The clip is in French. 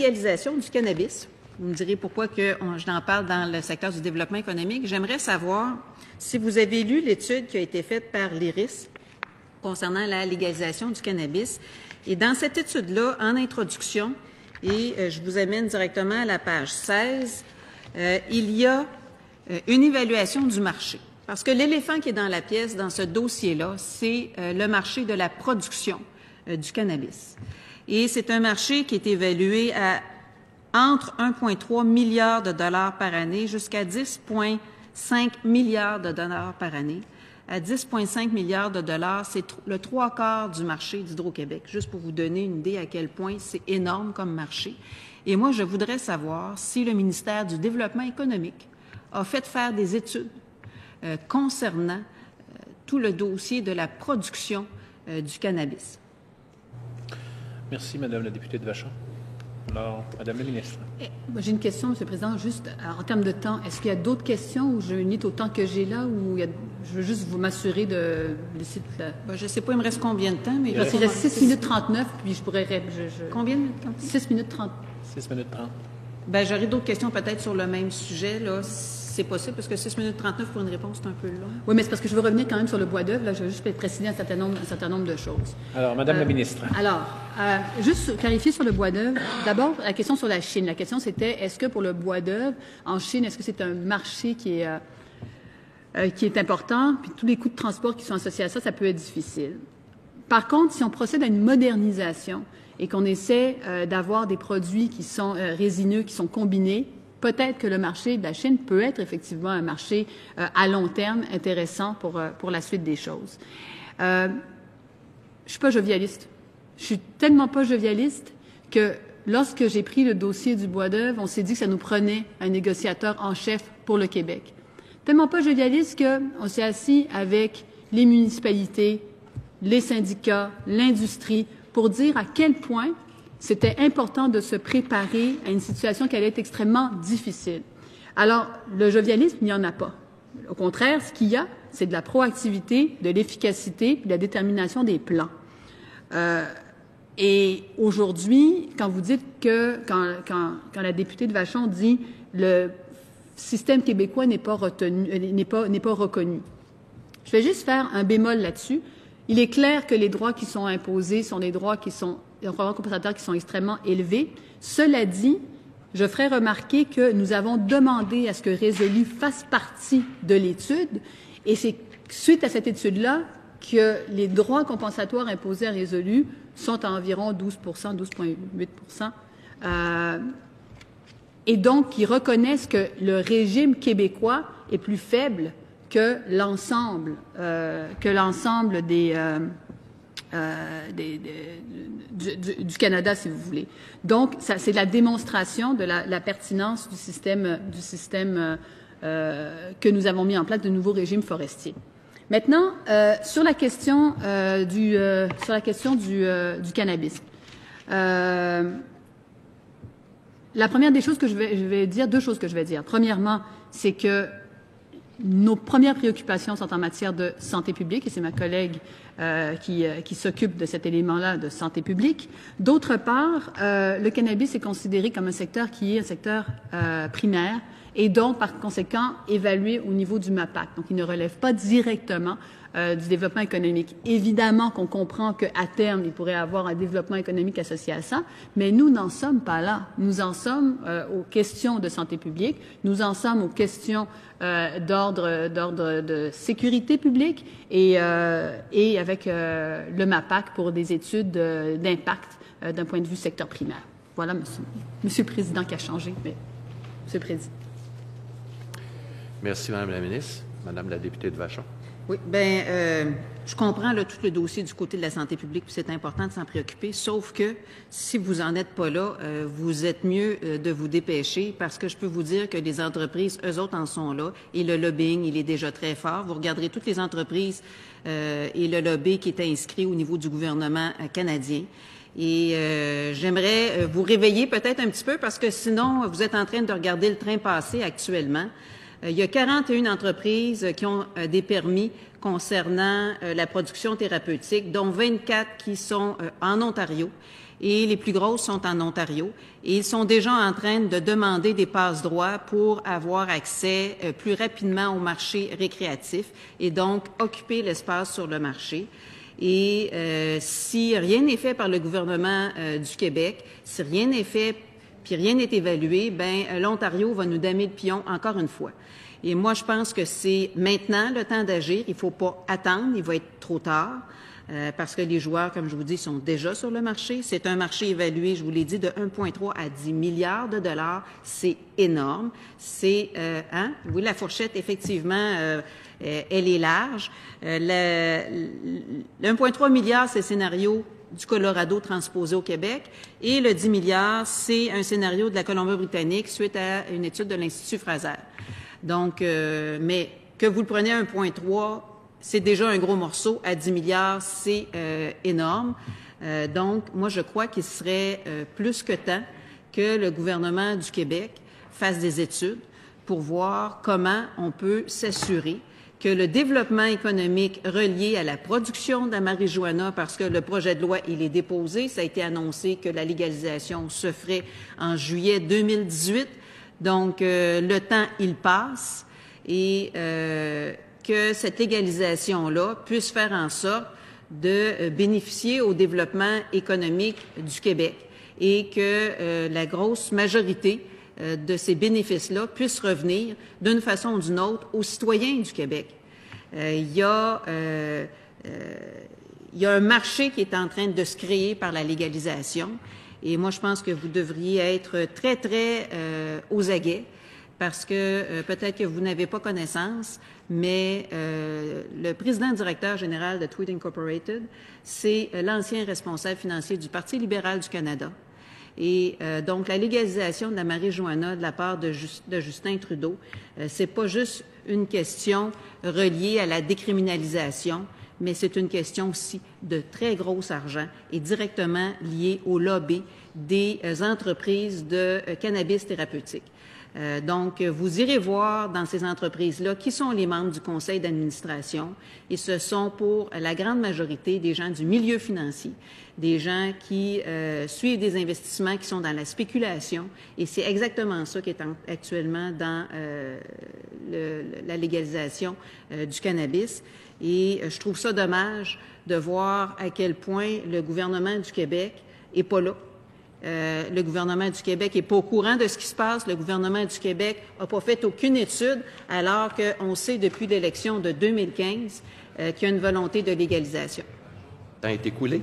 légalisation du cannabis. Vous me direz pourquoi je n'en parle dans le secteur du développement économique. J'aimerais savoir si vous avez lu l'étude qui a été faite par l'IRIS concernant la légalisation du cannabis. Et dans cette étude-là, en introduction, et je vous amène directement à la page 16, il y a une évaluation du marché. Parce que l'éléphant qui est dans la pièce, dans ce dossier-là, c'est le marché de la production du cannabis. Et c'est un marché qui est évalué à entre 1,3 milliard de dollars par année jusqu'à 10,5 milliards de dollars par année. À 10,5 milliards de dollars, c'est le 3/4 du marché d'Hydro-Québec, juste pour vous donner une idée à quel point c'est énorme comme marché. Et moi, je voudrais savoir si le ministère du Développement économique a fait faire des études concernant tout le dossier de la production du cannabis. Merci, Madame la députée de Vachon. Alors, Madame la ministre. J'ai une question, M. le Président, juste en termes de temps. Est-ce qu'il y a d'autres questions ou je limite au temps que j'ai là ou je veux juste vous m'assurer de laisser toute la... Je ne sais pas, il me reste combien de temps, mais... Il reste 6 minutes 39, puis je pourrais... Combien de minutes? 6 minutes 30. 6 minutes 30. Bien, j'aurai d'autres questions peut-être sur le même sujet, là. C'est possible, parce que 6 minutes 39 pour une réponse, c'est un peu long. Oui, mais c'est parce que je veux revenir quand même sur le bois d'œuvre. Là, je veux juste préciser un certain nombre de choses. Alors, Madame la ministre. Alors, juste clarifier sur le bois d'œuvre. D'abord, la question sur la Chine. La question, c'était, est-ce que pour le bois d'œuvre, en Chine, est-ce que c'est un marché qui est important? Puis tous les coûts de transport qui sont associés à ça, ça peut être difficile. Par contre, si on procède à une modernisation et qu'on essaie d'avoir des produits qui sont résineux, qui sont combinés, peut-être que le marché de la Chine peut être effectivement un marché à long terme intéressant pour la suite des choses. Je suis pas jovialiste. Je suis tellement pas jovialiste que lorsque j'ai pris le dossier du bois d'œuvre, on s'est dit que ça nous prenait un négociateur en chef pour le Québec. Tellement pas jovialiste qu'on s'est assis avec les municipalités, les syndicats, l'industrie pour dire à quel point c'était important de se préparer à une situation qui allait être extrêmement difficile. Alors, le jovialisme, il n'y en a pas. Au contraire, ce qu'il y a, c'est de la proactivité, de l'efficacité, puis de la détermination des plans. Et aujourd'hui, quand vous dites que, quand la députée de Vachon dit le système québécois n'est pas reconnu, je vais juste faire un bémol là-dessus. Il est clair que les droits qui sont imposés sont des droits compensateurs qui sont extrêmement élevés. Cela dit, je ferai remarquer que nous avons demandé à ce que Résolu fasse partie de l'étude et c'est suite à cette étude-là que les droits compensatoires imposés à Résolu sont à environ 12 12,8 et donc qui reconnaissent que le régime québécois est plus faible que l'ensemble du Canada, si vous voulez. Donc, c'est la démonstration de la pertinence du système que nous avons mis en place de nouveaux régimes forestiers. Maintenant, sur la question du cannabis. La première des choses que je vais dire, deux choses que je vais dire. Premièrement, c'est que nos premières préoccupations sont en matière de santé publique, et c'est ma collègue qui s'occupe de cet élément-là de santé publique. D'autre part, le cannabis est considéré comme un secteur qui est un secteur primaire et donc, par conséquent, évalué au niveau du MAPAC. Donc, il ne relève pas directement du développement économique. Évidemment qu'on comprend qu'à terme, il pourrait y avoir un développement économique associé à ça, mais nous n'en sommes pas là. Nous en sommes aux questions de santé publique, nous en sommes aux questions d'ordre de sécurité publique et avec le MAPAC pour des études d'impact d'un point de vue secteur primaire. Voilà, Monsieur le Président, qui a changé, mais Monsieur le Président. Merci, Madame la ministre. Madame la députée de Vachon. Oui, bien, je comprends là, tout le dossier du côté de la santé publique, puis c'est important de s'en préoccuper, sauf que si vous n'en êtes pas là, vous êtes mieux de vous dépêcher, parce que je peux vous dire que les entreprises, eux autres en sont là, et le lobbying, il est déjà très fort. Vous regarderez toutes les entreprises et le lobby qui est inscrit au niveau du gouvernement canadien. Et j'aimerais vous réveiller peut-être un petit peu, parce que sinon, vous êtes en train de regarder le train passer actuellement. Il y a 41 entreprises qui ont des permis concernant la production thérapeutique, dont 24 qui sont en Ontario. et les plus grosses sont en Ontario. Et ils sont déjà en train de demander des passe-droits pour avoir accès plus rapidement au marché récréatif et donc occuper l'espace sur le marché. Et si rien n'est fait par le gouvernement du Québec, si rien n'est fait puis rien n'est évalué, l'Ontario va nous damer le pion encore une fois. Et moi, je pense que c'est maintenant le temps d'agir. Il ne faut pas attendre, il va être trop tard. Parce que les joueurs, comme je vous dis, sont déjà sur le marché. C'est un marché évalué, je vous l'ai dit, de 1,3 à 10 milliards de dollars. C'est énorme. C'est, oui, la fourchette, effectivement, elle est large. Le 1,3 milliard, c'est le scénario du Colorado transposé au Québec. Et le 10 milliards, c'est un scénario de la Colombie-Britannique suite à une étude de l'Institut Fraser. Donc, mais que vous le preniez à 1,3, c'est déjà un gros morceau. À 10 milliards, c'est énorme. Donc, moi, je crois qu'il serait plus que temps que le gouvernement du Québec fasse des études pour voir comment on peut s'assurer que le développement économique relié à la production de la marijuana, parce que le projet de loi, il est déposé, ça a été annoncé que la légalisation se ferait en juillet 2018. Donc, le temps, il passe et que cette légalisation-là puisse faire en sorte de bénéficier au développement économique du Québec et que la grosse majorité de ces bénéfices-là puissent revenir d'une façon ou d'une autre aux citoyens du Québec. Il y a un marché qui est en train de se créer par la légalisation et moi, je pense que vous devriez être très, très aux aguets parce que peut-être que vous n'avez pas connaissance, mais le président directeur général de Tweed Incorporated, c'est l'ancien responsable financier du Parti libéral du Canada. Et donc, la légalisation de la marijuana de la part de Justin Trudeau, c'est pas juste une question reliée à la décriminalisation, mais c'est une question aussi de très gros argent et directement liée au lobby des entreprises de cannabis thérapeutique. Donc, vous irez voir dans ces entreprises-là qui sont les membres du conseil d'administration et ce sont pour la grande majorité des gens du milieu financier, des gens qui suivent des investissements qui sont dans la spéculation et c'est exactement ça qui est actuellement dans la légalisation du cannabis. Et je trouve ça dommage de voir à quel point le gouvernement du Québec est pas là. Le gouvernement du Québec n'est pas au courant de ce qui se passe. Le gouvernement du Québec n'a pas fait aucune étude, alors qu'on sait depuis l'élection de 2015 qu'il y a une volonté de légalisation. Le temps est écoulé.